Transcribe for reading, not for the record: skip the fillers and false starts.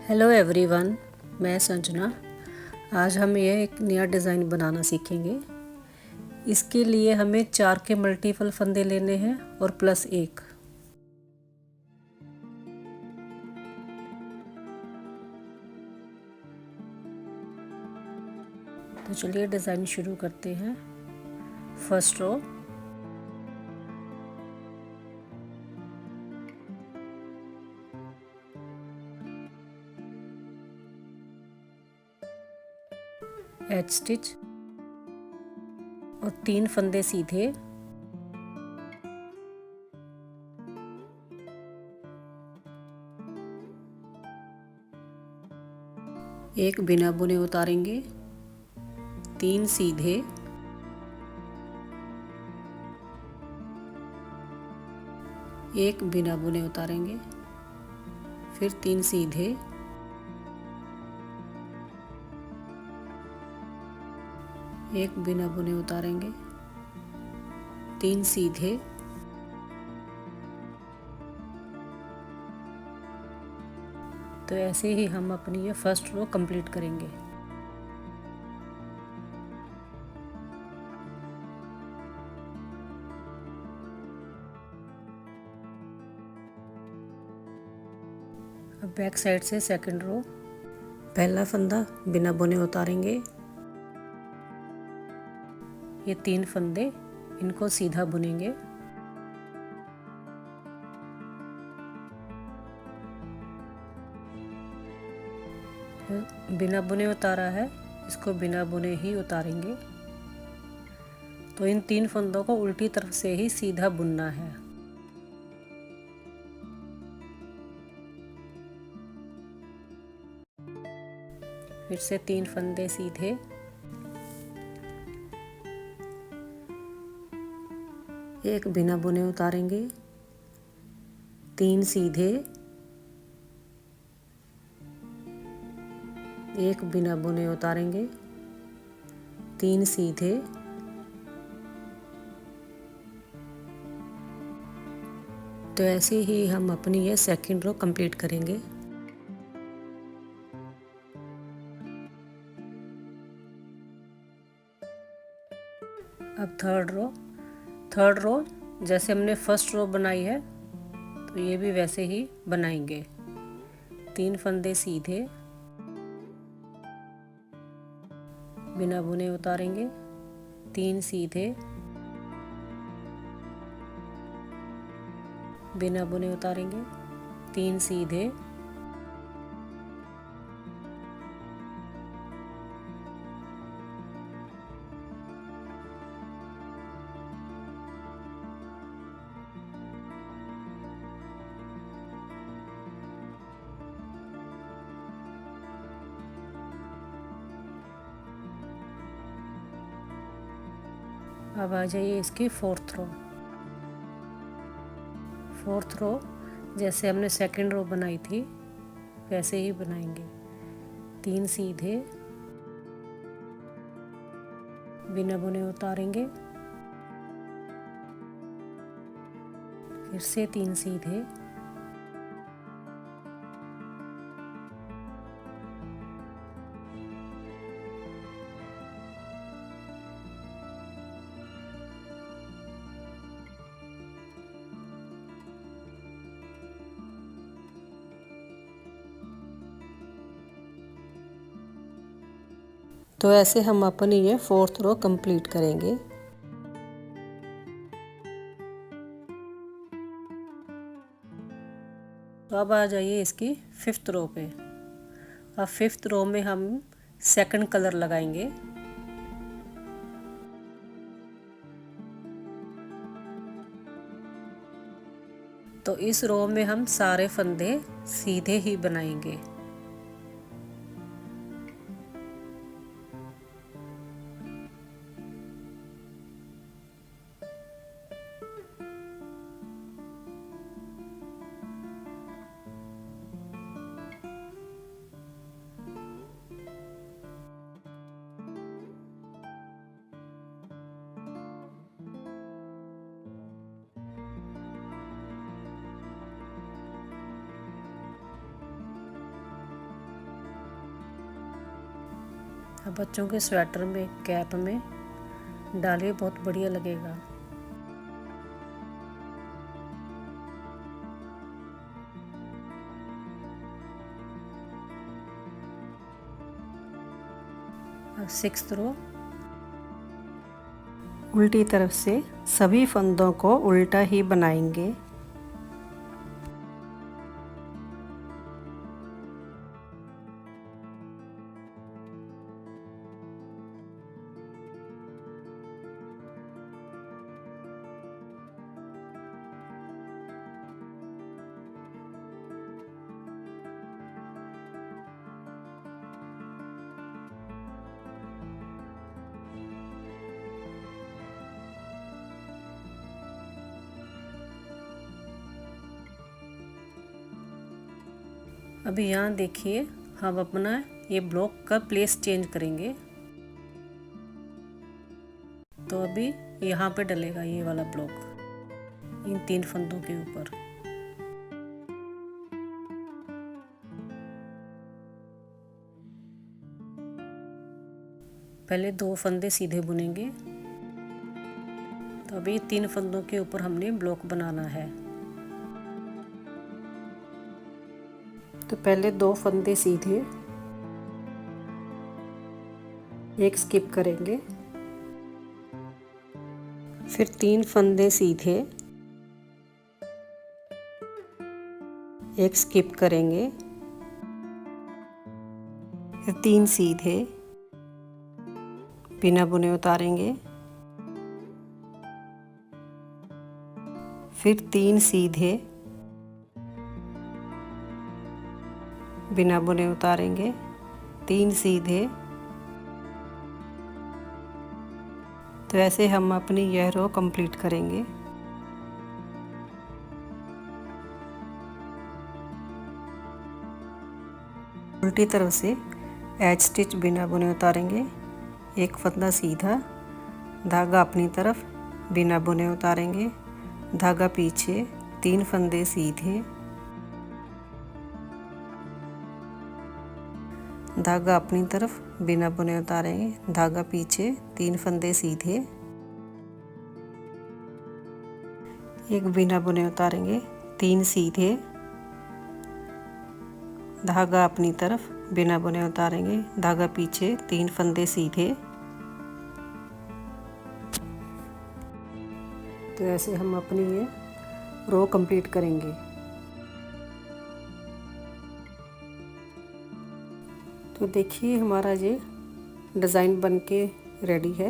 Hello everyone, मैं संजना। आज हम ये एक नया डिज़ाइन बनाना सीखेंगे। इसके लिए हमें 4 के मल्टीपल फंदे लेने हैं और प्लस 1। तो चलिए डिज़ाइन शुरू करते हैं। फर्स्ट रो, एच स्टिच और 3 फंदे सीधे, एक बिना बुने उतारेंगे, 3 सीधे, एक बिना बुने उतारेंगे, फिर 3 सीधे, एक बिना बुने उतारेंगे, 3 सीधे, तो ऐसे ही हम अपनी ये फर्स्ट रो कंप्लीट करेंगे। अब बैक साइड से सेकंड रो, पहला फंदा बिना बुने उतारेंगे, ये 3 फंदे इनको सीधा बुनेंगे, बिना बुने उतारा है, इसको बिना बुने ही उतारेंगे। तो इन 3 फंदों को उल्टी तरफ से ही सीधा बुनना है। फिर से 3 फंदे सीधे, एक बिना बुने उतारेंगे, 3 सीधे, एक बिना बुने उतारेंगे, 3 सीधे, तो ऐसे ही हम अपनी ये सेकंड रो कंप्लीट करेंगे। अब थर्ड रो जैसे हमने फर्स्ट रो बनाई है तो ये भी वैसे ही बनाएंगे। 3 फंदे सीधे, बिना बुने उतारेंगे, 3 सीधे, बिना बुने उतारेंगे, 3 सीधे, अब आ जाइए इसकी फोर्थ रो जैसे हमने सेकंड रो बनाई थी वैसे ही बनाएंगे। 3 सीधे, बिना बुने उतारेंगे, फिर से 3 सीधे, तो ऐसे हम अपनी ये फोर्थ रो कंप्लीट करेंगे। तो अब आ जाइए इसकी फिफ्थ रो पे। अब फिफ्थ रो में हम सेकंड कलर लगाएंगे। तो इस रो में हम सारे फंदे सीधे ही बनाएंगे। अब बच्चों के स्वेटर में, कैप में डालिए, बहुत बढ़िया लगेगा। अब 6th रो, उल्टी तरफ से सभी फंदों को उल्टा ही बनाएंगे। अभी यहाँ देखिए, हम अपना ये ब्लॉक का प्लेस चेंज करेंगे। तो अभी यहाँ पे डलेगा ये वाला ब्लॉक इन 3 फंदों के ऊपर। पहले 2 फंदे सीधे बुनेंगे। तो अभी 3 फंदों के ऊपर हमने ब्लॉक बनाना है। तो पहले 2 फंदे सीधे, एक स्किप करेंगे, फिर 3 फंदे सीधे, एक स्किप करेंगे, फिर 3 सीधे बिना बुने उतारेंगे, फिर 3 सीधे बिना बुने उतारेंगे, 3 सीधे। तो ऐसे हम अपनी यह रो कंप्लीट करेंगे। उल्टी तरफ से एज स्टिच बिना बुने उतारेंगे, एक फंदा सीधा, धागा अपनी तरफ, बिना बुने उतारेंगे, धागा पीछे, 3 फंदे सीधे, धागा अपनी तरफ, बिना बुने उतारेंगे, धागा पीछे, 3 फंदे सीधे, एक बिना बुने उतारेंगे, 3 सीधे, धागा अपनी तरफ, बिना बुने उतारेंगे, धागा पीछे, 3 फंदे सीधे। तो ऐसे हम अपनी ये रो कंप्लीट करेंगे। तो देखिए हमारा ये डिज़ाइन बन के रेडी है।